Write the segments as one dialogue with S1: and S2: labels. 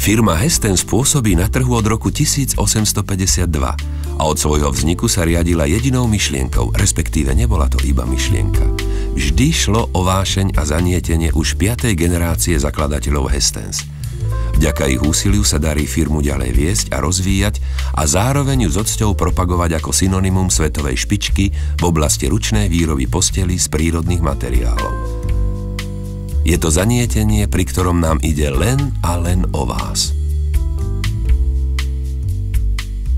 S1: Firma Hestens pôsobí na trhu od roku 1852 a od svojho vzniku sa riadila jedinou myšlienkou, respektíve nebola to iba myšlienka. Vždy šlo o vášeň a zanietenie už 5. generácie zakladateľov Hestens. Vďaka ich úsiliu sa darí firmu ďalej viesť a rozvíjať a zároveň ju s odsťou propagovať ako synonymum svetovej špičky v oblasti ručnej výroby postelí z prírodných materiálov. Je to zanietenie, pri ktorom nám ide len a len o vás.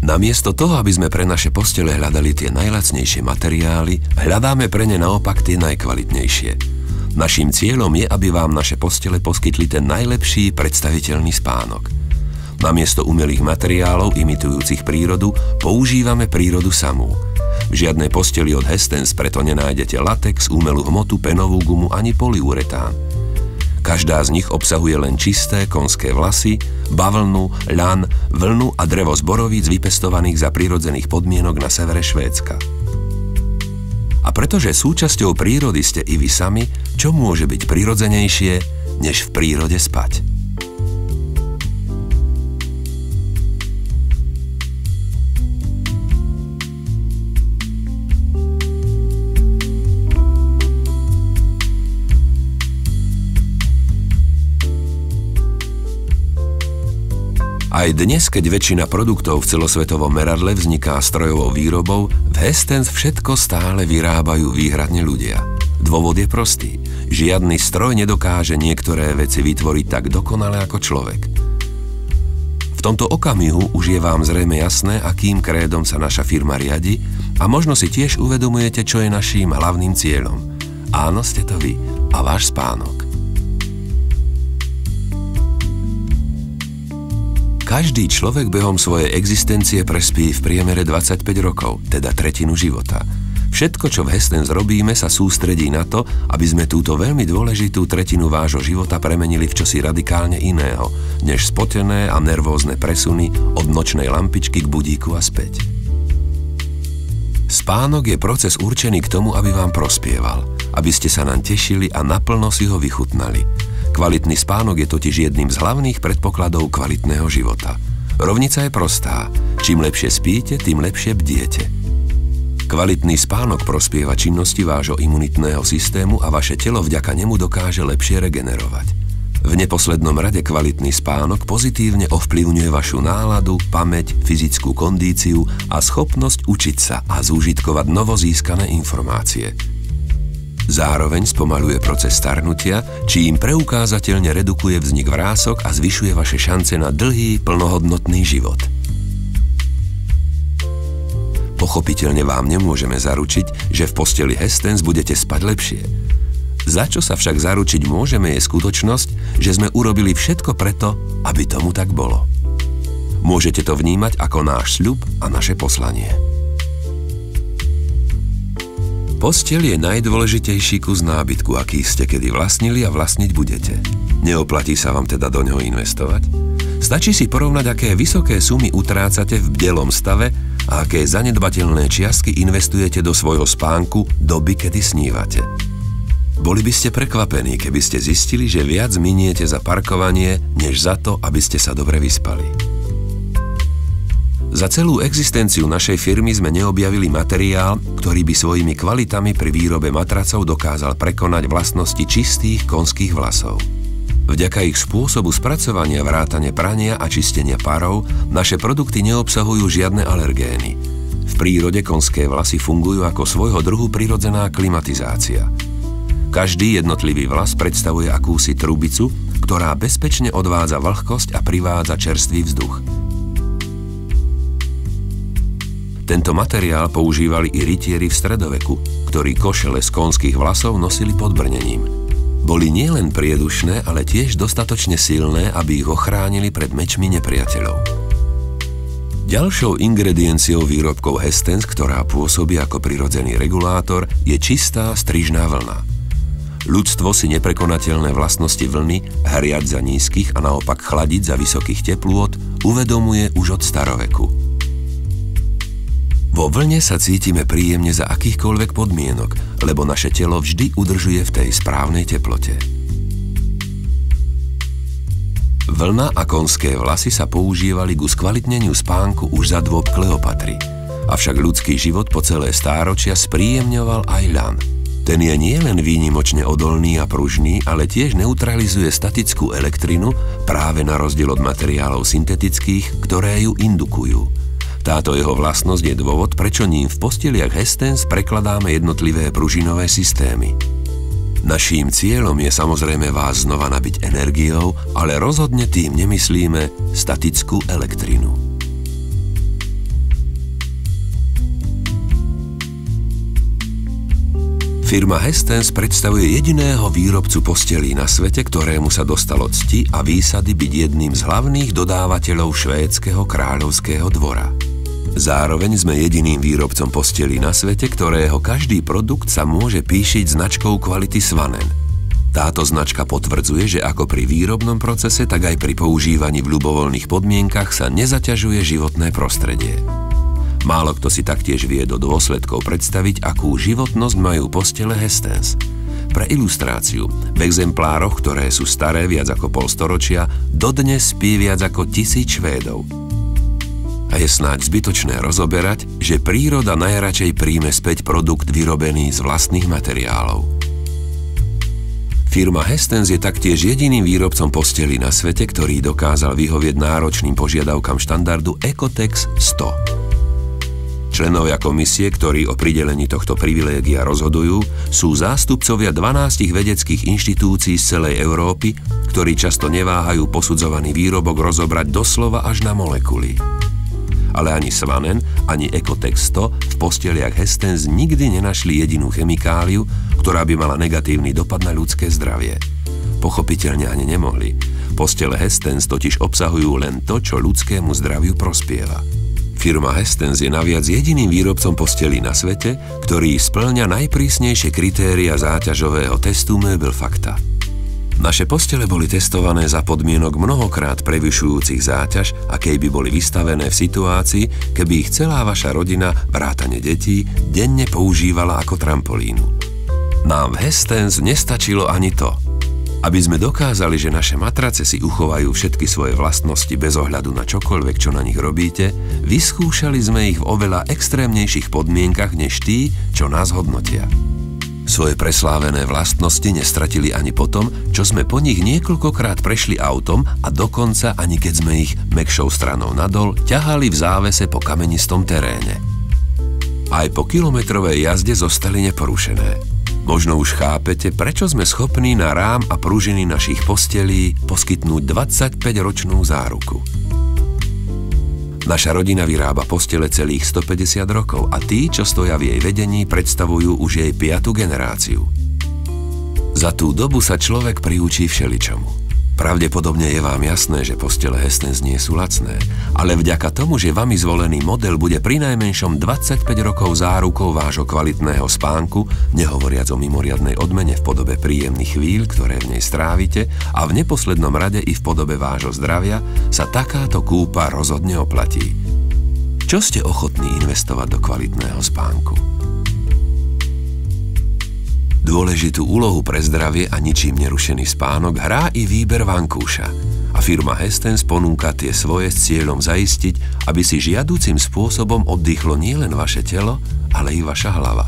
S1: Namiesto toho, aby sme pre naše postele hľadali tie najlacnejšie materiály, hľadáme pre ne naopak tie najkvalitnejšie. Naším cieľom je, aby vám naše postele poskytli ten najlepší predstaviteľný spánok. Namiesto umelých materiálov imitujúcich prírodu používame prírodu samú. V žiadnej posteli od Hestens preto nenájdete latex, umelú hmotu, penovú gumu ani polyuretán. Každá z nich obsahuje len čisté konské vlasy, bavlnu, ľan, vlnu a drevo z borovíc vypestovaných za prirodzených podmienok na severe Švédska. A pretože súčasťou prírody ste i vy sami, čo môže byť prirodzenejšie, než v prírode spať? Aj dnes, keď väčšina produktov v celosvetovom meradle vzniká strojovou výrobou, v Hestens všetko stále vyrábajú výhradne ľudia. Dôvod je prostý. Žiadny stroj nedokáže niektoré veci vytvoriť tak dokonale ako človek. V tomto okamihu už je vám zrejme jasné, akým krédom sa naša firma riadi a možno si tiež uvedomujete, čo je naším hlavným cieľom. Áno, ste to vy a váš spánok. Každý človek behom svojej existencie prespí v priemere 25 rokov, teda tretinu života. Všetko, čo v Hestens robíme, sa sústredí na to, aby sme túto veľmi dôležitú tretinu vášho života premenili v čosi radikálne iného, než spotené a nervózne presuny od nočnej lampičky k budíku a späť. Spánok je proces určený k tomu, aby vám prospieval, aby ste sa naň tešili a naplno si ho vychutnali. Kvalitný spánok je totiž jedným z hlavných predpokladov kvalitného života. Rovnica je prostá. Čím lepšie spíte, tým lepšie bdiete. Kvalitný spánok prospieva činnosti vášho imunitného systému a vaše telo vďaka nemu dokáže lepšie regenerovať. V neposlednom rade kvalitný spánok pozitívne ovplyvňuje vašu náladu, pamäť, fyzickú kondíciu a schopnosť učiť sa a zúžitkovať novozískané informácie. Zároveň spomaľuje proces starnutia, čím preukázateľne redukuje vznik vrások a zvyšuje vaše šance na dlhý, plnohodnotný život. Pochopiteľne vám nemôžeme zaručiť, že v posteli Hestens budete spať lepšie. Za čo sa však zaručiť môžeme je skutočnosť, že sme urobili všetko preto, aby tomu tak bolo. Môžete to vnímať ako náš sľub a naše poslanie. Posteľ je najdôležitejší kus nábytku, aký ste kedy vlastnili a vlastniť budete. Neoplatí sa vám teda do ňoho investovať? Stačí si porovnať, aké vysoké sumy utrácate v bdelom stave a aké zanedbateľné čiastky investujete do svojho spánku doby, kedy snívate. Boli by ste prekvapení, keby ste zistili, že viac miniete za parkovanie, než za to, aby ste sa dobre vyspali. Za celú existenciu našej firmy sme neobjavili materiál, ktorý by svojimi kvalitami pri výrobe matracov dokázal prekonať vlastnosti čistých konských vlasov. Vďaka ich spôsobu spracovania, vrátane prania a čistenia parov, naše produkty neobsahujú žiadne alergény. V prírode konské vlasy fungujú ako svojho druhu prirodzená klimatizácia. Každý jednotlivý vlas predstavuje akúsi trubicu, ktorá bezpečne odvádza vlhkosť a privádza čerstvý vzduch. Tento materiál používali i rytieri v stredoveku, ktorí košele z konských vlasov nosili pod brnením. Boli nielen priedušné, ale tiež dostatočne silné, aby ich ochránili pred mečmi nepriateľov. Ďalšou ingredienciou výrobkov Hestens, ktorá pôsobí ako prirodzený regulátor, je čistá strižná vlna. Ľudstvo si neprekonateľné vlastnosti vlny, hriať za nízkych a naopak chladiť za vysokých teplôt, uvedomuje už od staroveku. Vo vlne sa cítime príjemne za akýchkoľvek podmienok, lebo naše telo vždy udržuje v tej správnej teplote. Vlna a konské vlasy sa používali ku skvalitneniu spánku už za dôb Kleopatry. Avšak ľudský život po celé stáročia spríjemňoval aj ľan. Ten je nielen výnimočne odolný a pružný, ale tiež neutralizuje statickú elektrinu práve na rozdiel od materiálov syntetických, ktoré ju indukujú. Táto jeho vlastnosť je dôvod, prečo ním v posteliach Hestens prekladáme jednotlivé pružinové systémy. Naším cieľom je samozrejme vás znova nabiť energiou, ale rozhodne tým nemyslíme statickú elektrinu. Firma Hestens predstavuje jediného výrobcu postelí na svete, ktorému sa dostalo cti a výsady byť jedným z hlavných dodávateľov švédskeho kráľovského dvora. Zároveň sme jediným výrobcom postelí na svete, ktorého každý produkt sa môže píšiť značkou kvality Svanen. Táto značka potvrdzuje, že ako pri výrobnom procese, tak aj pri používaní v ľubovoľných podmienkach sa nezaťažuje životné prostredie. Málo kto si taktiež vie do dôsledkov predstaviť, akú životnosť majú postele Hestens. Pre ilustráciu, v exemplároch, ktoré sú staré viac ako pol storočia, dodnes spí viac ako 1000 Švédov. A je snáď zbytočné rozoberať, že príroda najradšej príjme späť produkt vyrobený z vlastných materiálov. Firma Hestens je taktiež jediným výrobcom postelí na svete, ktorý dokázal vyhovieť náročným požiadavkám štandardu Ecotex 100. Členovia komisie, ktorí o pridelení tohto privilégia rozhodujú, sú zástupcovia 12 vedeckých inštitúcií z celej Európy, ktorí často neváhajú posudzovaný výrobok rozobrať doslova až na molekuly. Ale ani Svanen, ani Ecotex 100 v posteliach Hestens nikdy nenašli jedinú chemikáliu, ktorá by mala negatívny dopad na ľudské zdravie. Pochopiteľne ani nemohli. Postele Hestens totiž obsahujú len to, čo ľudskému zdraviu prospieva. Firma Hestens je naviac jediným výrobcom postelí na svete, ktorý spĺňa najprísnejšie kritéria záťažového testu Möbelfakta. Naše postele boli testované za podmienok mnohokrát prevyšujúcich záťaž, akej by boli vystavené v situácii, keby ich celá vaša rodina, vrátane detí, denne používala ako trampolínu. Nám v Hestens nestačilo ani to. Aby sme dokázali, že naše matrace si uchovajú všetky svoje vlastnosti bez ohľadu na čokoľvek, čo na nich robíte, vyskúšali sme ich v oveľa extrémnejších podmienkach než tí, čo nás hodnotia. Svoje preslávené vlastnosti nestratili ani potom, čo sme po nich niekoľkokrát prešli autom a dokonca ani keď sme ich mäkšou stranou nadol ťahali v závese po kamenistom teréne. Aj po kilometrovej jazde zostali neporušené. Možno už chápete, prečo sme schopní na rám a pružiny našich postelí poskytnúť 25-ročnú záruku. Naša rodina vyrába postele celých 150 rokov a tí, čo stoja v jej vedení, predstavujú už jej 5. generáciu. Za tú dobu sa človek priučí všeličomu. Pravdepodobne je vám jasné, že postele Hestens nie sú lacné, ale vďaka tomu, že vami zvolený model bude prinajmenšom 25 rokov zárukou vášho kvalitného spánku, nehovoriac o mimoriadnej odmene v podobe príjemných chvíľ, ktoré v nej strávite, a v neposlednom rade i v podobe vášho zdravia, sa takáto kúpa rozhodne oplatí. Čo ste ochotní investovať do kvalitného spánku? Dôležitú úlohu pre zdravie a ničím nerušený spánok hrá i výber vankúša. A firma Hestens ponúka tie svoje s cieľom zaistiť, aby si žiaducim spôsobom oddychlo nielen vaše telo, ale i vaša hlava.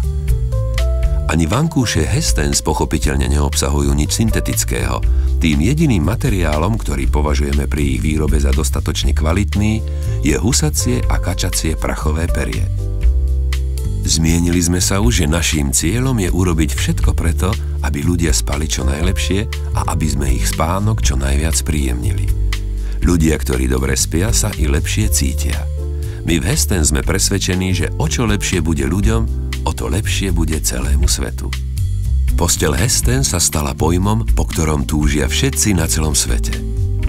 S1: Ani vankúše Hestens pochopiteľne neobsahujú nič syntetického. Tým jediným materiálom, ktorý považujeme pri ich výrobe za dostatočne kvalitný, je husacie a kačacie prachové perie. Zmienili sme sa už, že naším cieľom je urobiť všetko preto, aby ľudia spali čo najlepšie a aby sme ich spánok čo najviac príjemnili. Ľudia, ktorí dobre spia, sa i lepšie cítia. My v Hestens sme presvedčení, že o čo lepšie bude ľuďom, o to lepšie bude celému svetu. Posteľ Hestens sa stala pojmom, po ktorom túžia všetci na celom svete.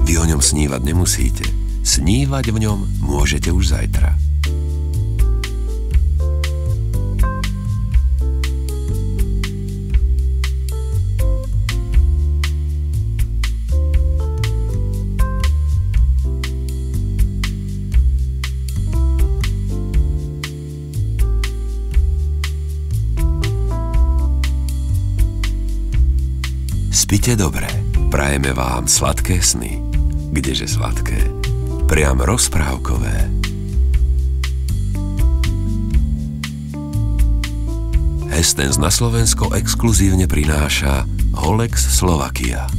S1: Vy o ňom snívať nemusíte. Snívať v ňom môžete už zajtra. Spite dobre, prajeme vám sladké sny. Kdeže sladké, priam rozprávkové. Hestens na Slovensko exkluzívne prináša Holex Slovakia.